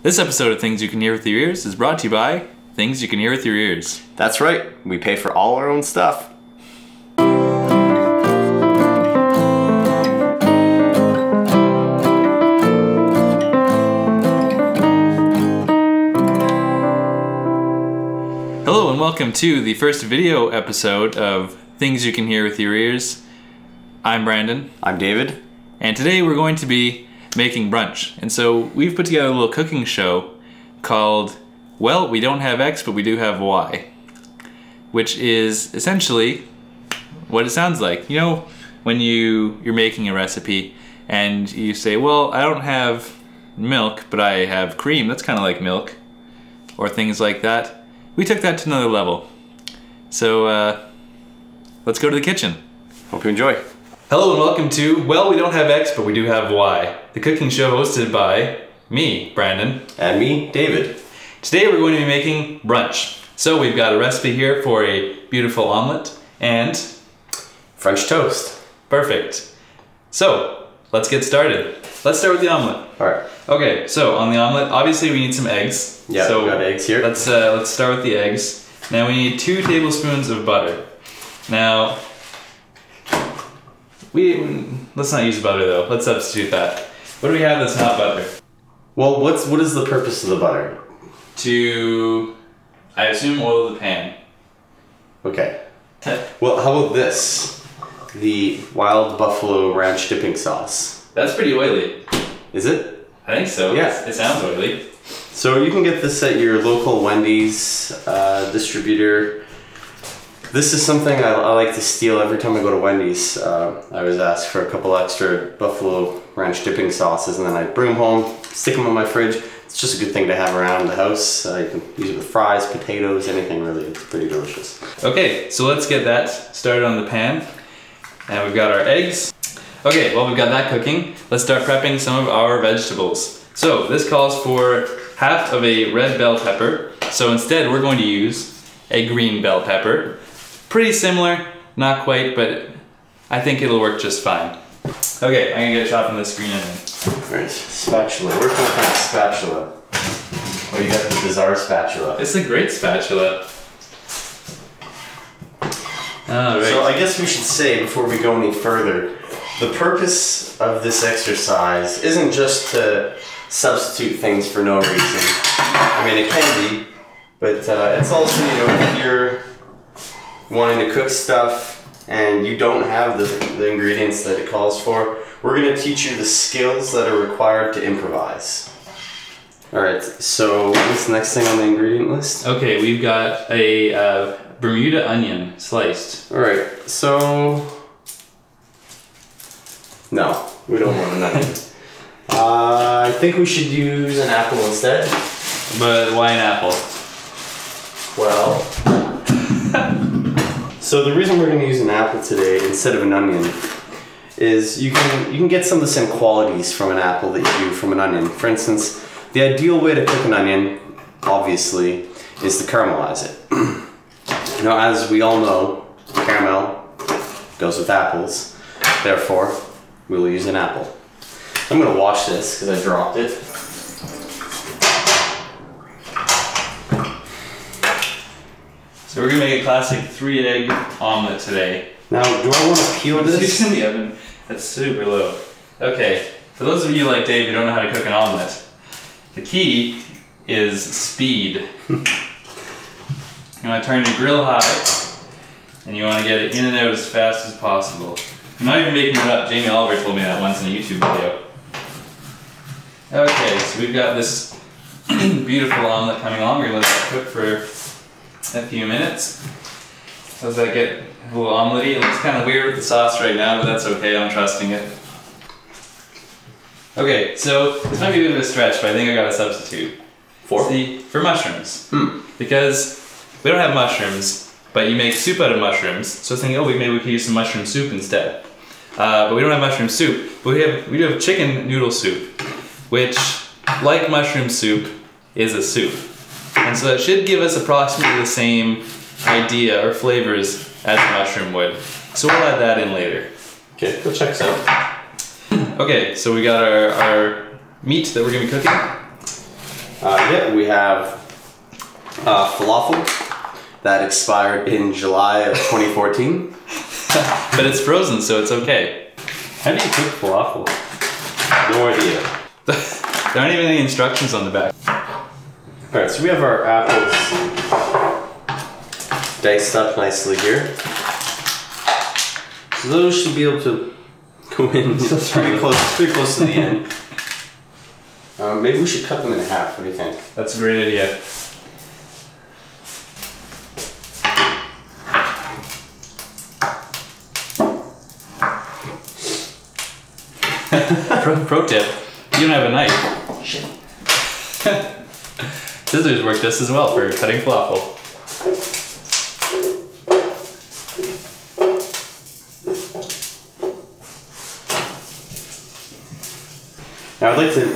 This episode of Things You Can Hear With Your Ears is brought to you by Things You Can Hear With Your Ears. That's right, we pay for all our own stuff. Hello and welcome to the first video episode of Things You Can Hear With Your Ears. I'm Brandon. I'm David. And today we're going to be making brunch. And so we've put together a little cooking show called, well, we don't have X, but we do have Y. Which is essentially what it sounds like. You know, when you're making a recipe and you say, well, I don't have milk, but I have cream. That's kind of like milk. Or things like that. We took that to another level. So, let's go to the kitchen. Hope you enjoy. Hello and welcome to, well, we don't have X, but we do have Y. The cooking show hosted by me, Brandon. And me, David. Today we're going to be making brunch. So we've got a recipe here for a beautiful omelet and French toast. Perfect. So, let's get started. Let's start with the omelet. Alright. Okay, so on the omelet, obviously we need some eggs. Yeah, so we got eggs here. Let's start with the eggs. Now we need 2 tablespoons of butter. Now, let's not use butter though. Let's substitute that. What do we have that's not butter? Well, what is the purpose of the butter? To, I assume, oil the pan. Okay. Well, how about this? The Wild Buffalo Ranch dipping sauce. That's pretty oily. Is it? I think so. Yeah. It sounds oily. So you can get this at your local Wendy's distributor. This is something I like to steal every time I go to Wendy's. I always ask for a couple extra Buffalo Ranch dipping sauces and then I bring them home, stick them in my fridge. It's just a good thing to have around the house. You can use it with fries, potatoes, anything really. It's pretty delicious. Okay, so let's get that started on the pan. And we've got our eggs. Okay, well we've got that cooking. Let's start prepping some of our vegetables. So this calls for half of a red bell pepper. So instead we're going to use a green bell pepper. Pretty similar, not quite, but I think it'll work just fine. Okay, I'm gonna get chopping this green onion. Alright, spatula. Where can I find a spatula? Oh, you got the bizarre spatula. It's a great spatula. Alright. So I guess we should say, before we go any further, the purpose of this exercise isn't just to substitute things for no reason. I mean, it can be, but it's also, you know, if you're wanting to cook stuff and you don't have the ingredients that it calls for, we're going to teach you the skills that are required to improvise. Alright, so what's the next thing on the ingredient list? Okay, we've got a Bermuda onion sliced. Alright, so no, we don't want an onion. I think we should use an apple instead. But why an apple? Well, so the reason we're going to use an apple today instead of an onion is you can get some of the same qualities from an apple that you do from an onion. For instance, the ideal way to cook an onion, obviously, is to caramelize it. Now, as we all know, caramel goes with apples. Therefore, we will use an apple. I'm going to wash this because I dropped it. So we're gonna make a classic 3-egg omelet today. Now, do I want to peel this? It's in the oven. That's super low. Okay, for those of you like Dave who don't know how to cook an omelet, the key is speed. You want to turn your grill high, and you want to get it in and out as fast as possible. I'm not even making it up. Jamie Oliver told me that once in a YouTube video. Okay, so we've got this beautiful omelet coming along. We're going to let that cook for a few minutes. So as I get a little omelette-y, it looks kind of weird with the sauce right now, but that's okay, I'm trusting it. Okay, so this might be a bit of a stretch, but I think I got a substitute. For mushrooms. Because we don't have mushrooms, but you make soup out of mushrooms, so I was thinking, oh, maybe we could use some mushroom soup instead. But we don't have mushroom soup, but we do have chicken noodle soup, which, like mushroom soup, is a soup. And so that should give us approximately the same idea or flavors as mushroom would. So we'll add that in later. Okay, go check this out. Okay, so we got our meat that we're gonna be cooking. Yeah, we have falafel that expired in July of 2014. But it's frozen, so it's okay. How do you cook falafel? No idea. There aren't even any instructions on the back. Alright, so we have our apples diced up nicely here. So those should be able to go in pretty close to the end. Maybe we should cut them in half. What do you think? That's a great idea. Pro tip, you don't have a knife. Shit. Scissors work just as well for cutting falafel. Now I'd like to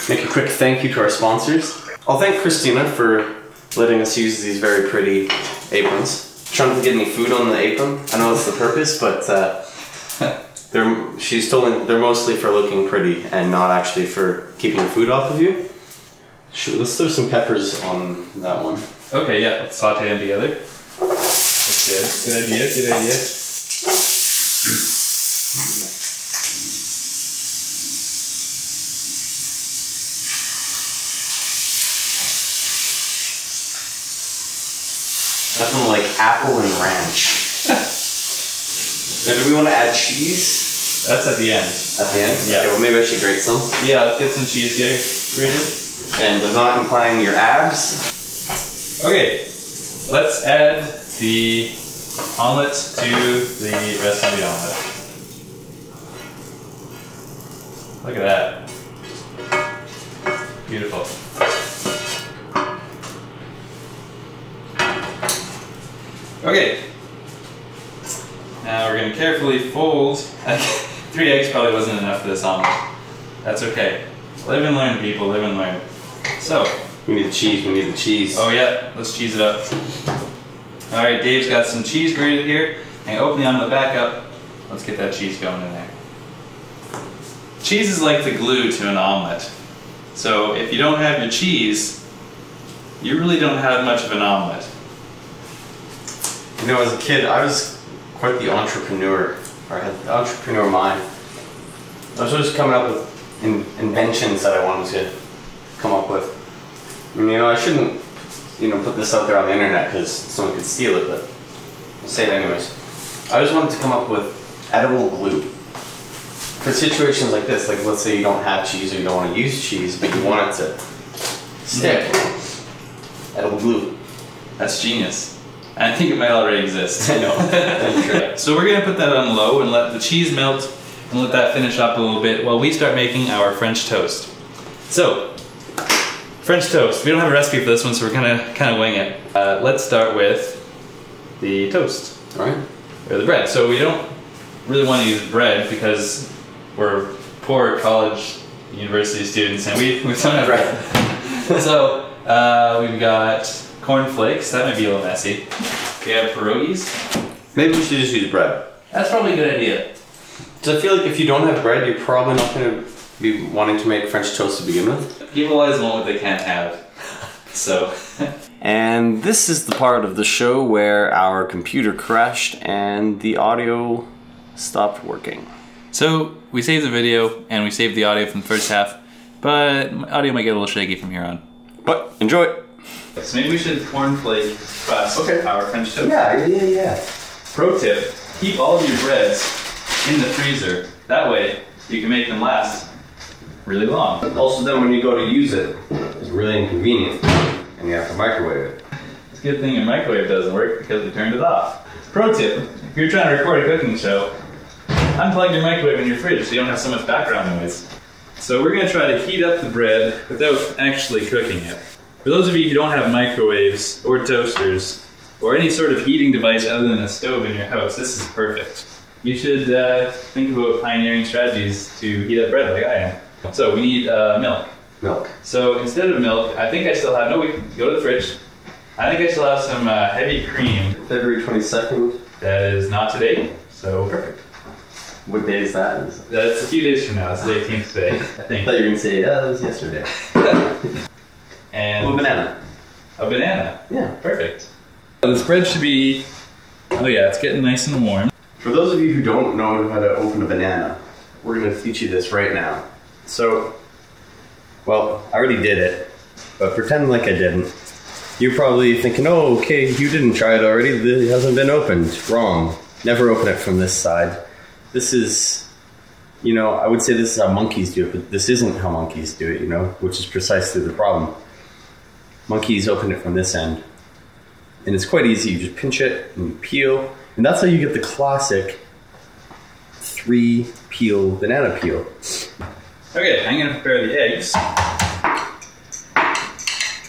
make a quick thank you to our sponsors. I'll thank Christina for letting us use these very pretty aprons. Trying to get any food on the apron. I know that's the purpose, but she's told me they're mostly for looking pretty and not actually for keeping food off of you. Sure, let's throw some peppers on that one. Okay, yeah, let's saute them together. That's good. Good idea, good idea. Nothing like apple and ranch. Now, do we want to add cheese? That's at the end. At the end? Yeah. Okay, well, maybe I should grate some. Yeah, let's get some cheese grated. And I'm not implying your abs. Okay, let's add the omelet to the rest of the omelet. Look at that. Beautiful. Okay. Now we're going to carefully fold. 3 eggs probably wasn't enough for this omelet. That's okay. Live and learn, people. Live and learn. So. We need the cheese. We need the cheese. Oh yeah. Let's cheese it up. All right. Dave's got some cheese grated here. And open the omelet back up. Let's get that cheese going in there. Cheese is like the glue to an omelet. So if you don't have your cheese, you really don't have much of an omelet. You know, as a kid, I was quite the entrepreneur, or I had the entrepreneur mind. I was always coming up with inventions that I wanted to come up with. And, I shouldn't, put this out there on the internet because someone could steal it, but I'll say it anyways. I just wanted to come up with edible glue. For situations like this, like let's say you don't have cheese or you don't want to use cheese, but you want it to stick. Edible glue. That's genius. I think it might already exist. I know. So we're going to put that on low and let the cheese melt and let that finish up a little bit while we start making our French toast. So, French toast. We don't have a recipe for this one, so we're kind of wing it. Let's start with the toast. All right. Or the bread. So we don't really want to use bread because we're poor college, university students, and we don't have bread. So we've got corn flakes. That might be a little messy. We have pierogies. Maybe we should just use bread. That's probably a good idea. So I feel like if you don't have bread, you're probably not going to be wanting to make French toast to begin with. People always want what they can't have. So. And this is the part of the show where our computer crashed and the audio stopped working. So we saved the video and we saved the audio from the first half, but audio might get a little shaky from here on. But enjoy it. So maybe we should cornflake crust our French toast. Yeah. Pro tip, keep all of your breads in the freezer. That way you can make them last really long. Also then when you go to use it, it's really inconvenient and you have to microwave it. It's a good thing your microwave doesn't work because we turned it off. Pro tip, if you're trying to record a cooking show, unplug your microwave in your fridge so you don't have so much background noise. So we're going to try to heat up the bread without actually cooking it. For those of you who don't have microwaves or toasters or any sort of heating device other than a stove in your house, this is perfect. You should think about pioneering strategies to heat up bread like I am. So we need milk. Milk. So instead of milk, I think I still have, no, we can go to the fridge. I think I still have some heavy cream. February 22nd. That is not today, so Perfect. What day is that? That's a few days from now. It's the 18th today, I think. I thought you were going to say, yeah, that was yesterday. This bread should be, oh yeah, it's getting nice and warm. For those of you who don't know how to open a banana, we're going to teach you this right now. So, well, I already did it, but pretend like I didn't. You're probably thinking, oh, okay, you didn't try it already. It hasn't been opened. Wrong. Never open it from this side. This is, you know, I would say this is how monkeys do it, but this isn't how monkeys do it, you know, which is precisely the problem. Monkeys open it from this end. And it's quite easy. You just pinch it and you peel. And that's how you get the classic 3-peel banana peel. Okay, I'm gonna prepare the eggs.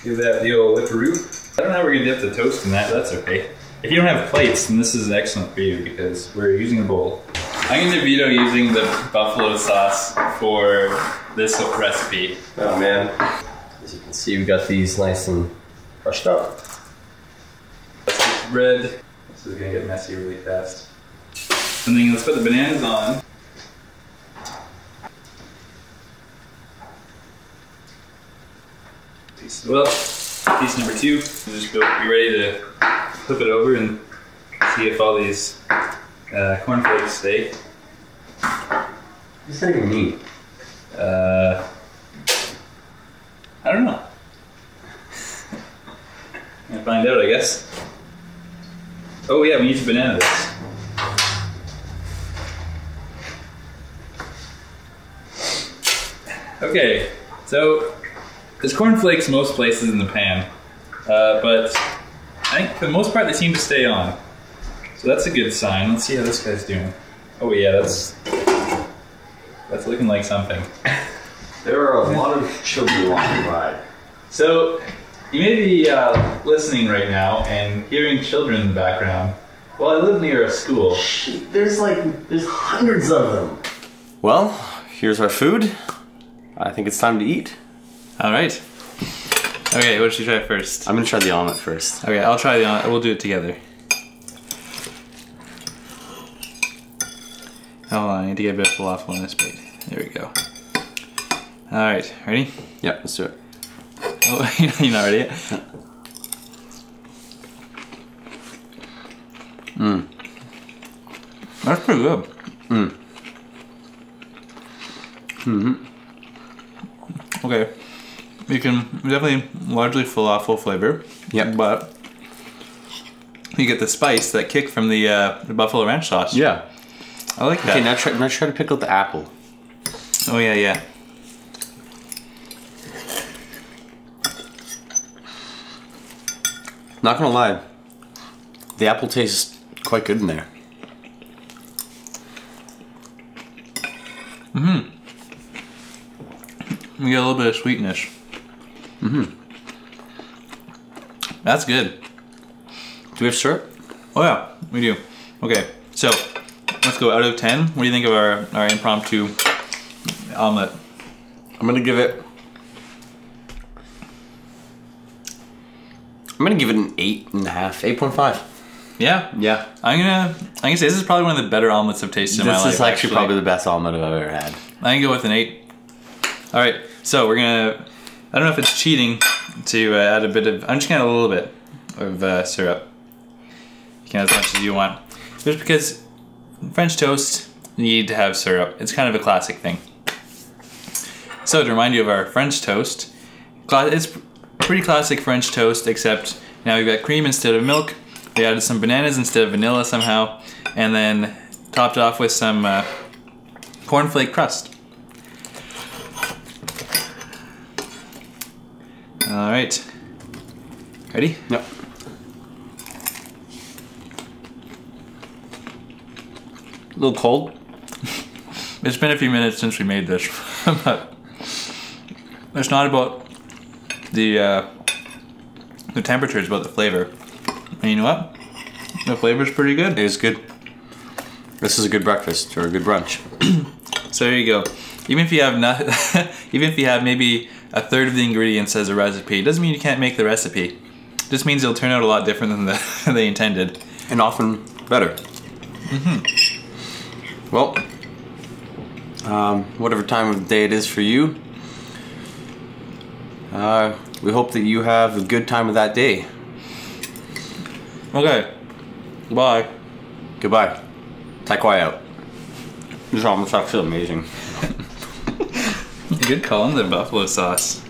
Give that the old whipperoo. I don't know how we're gonna dip the toast in that, but that's okay. If you don't have plates, then this is excellent for you because we're using a bowl. I'm gonna veto using the buffalo sauce for this recipe. Oh man. As you can see, we got these nice and crushed up. Bread. This is gonna get messy really fast. And then let's put the bananas on. Well, piece number 2. We'll just be ready to flip it over and see if all these cornflakes stay. What's that even mean? I don't know. Gonna find out, I guess. Oh yeah, we need to banana this. Okay, so there's cornflakes most places in the pan, but I think for the most part they seem to stay on. So that's a good sign. Let's see how this guy's doing. Oh yeah, that's looking like something. There are a lot of children walking by. So you may be listening right now and hearing children in the background. Well, I live near a school. There's hundreds of them. Well, here's our food. I think it's time to eat. All right. Okay, what should you try first? I'm gonna try the omelet first. Okay, I'll try the omelet. We'll do it together. Hold on, I need to get a bit of falafel in this plate. There we go. All right, ready? Yep, let's do it. Oh, you're not ready yet? Mmm. That's pretty good. Mmm. Mm-hmm. Okay. You can definitely largely falafel flavor. Yep. But you get the spice, that kick from the buffalo ranch sauce. Yeah. I like that. Okay, now try to pick out the apple. Oh yeah, yeah. Not gonna lie, the apple tastes quite good in there. Mm-hmm. You get a little bit of sweetness. Mm-hmm. That's good. Do we have syrup? Oh yeah, we do. Okay, so let's go out of 10. What do you think of our impromptu omelet? I'm gonna give it an 8.5, 8.5. Yeah? Yeah. I'm gonna say this is probably one of the better omelets I've tasted in my life. This is actually probably the best omelet I've ever had. I can go with an 8. All right, so we're gonna, I don't know if it's cheating to add a bit of, I'm just gonna add a little bit of syrup. You can add as much as you want. Just because French toast, you need to have syrup. It's kind of a classic thing. So to remind you of our French toast, it's pretty classic French toast, except now we've got cream instead of milk. We added some bananas instead of vanilla somehow, and then topped off with some cornflake crust. All right, ready? Yep. A little cold. It's been a few minutes since we made this, but it's not about the temperature, it's about the flavor. And you know what? The flavor's pretty good. It is good. This is a good breakfast or a good brunch. So there you go. Even if you have not, even if you have maybe a third of the ingredients as a recipe, it doesn't mean you can't make the recipe. It just means it'll turn out a lot different than they intended. And often better. Mm-hmm. Well, whatever time of the day it is for you, we hope that you have a good time of that day. Yeah, and if you have any questions or comments, Okay. Bye. Goodbye. Taquai out. This almost actually amazing. Good call on the buffalo sauce.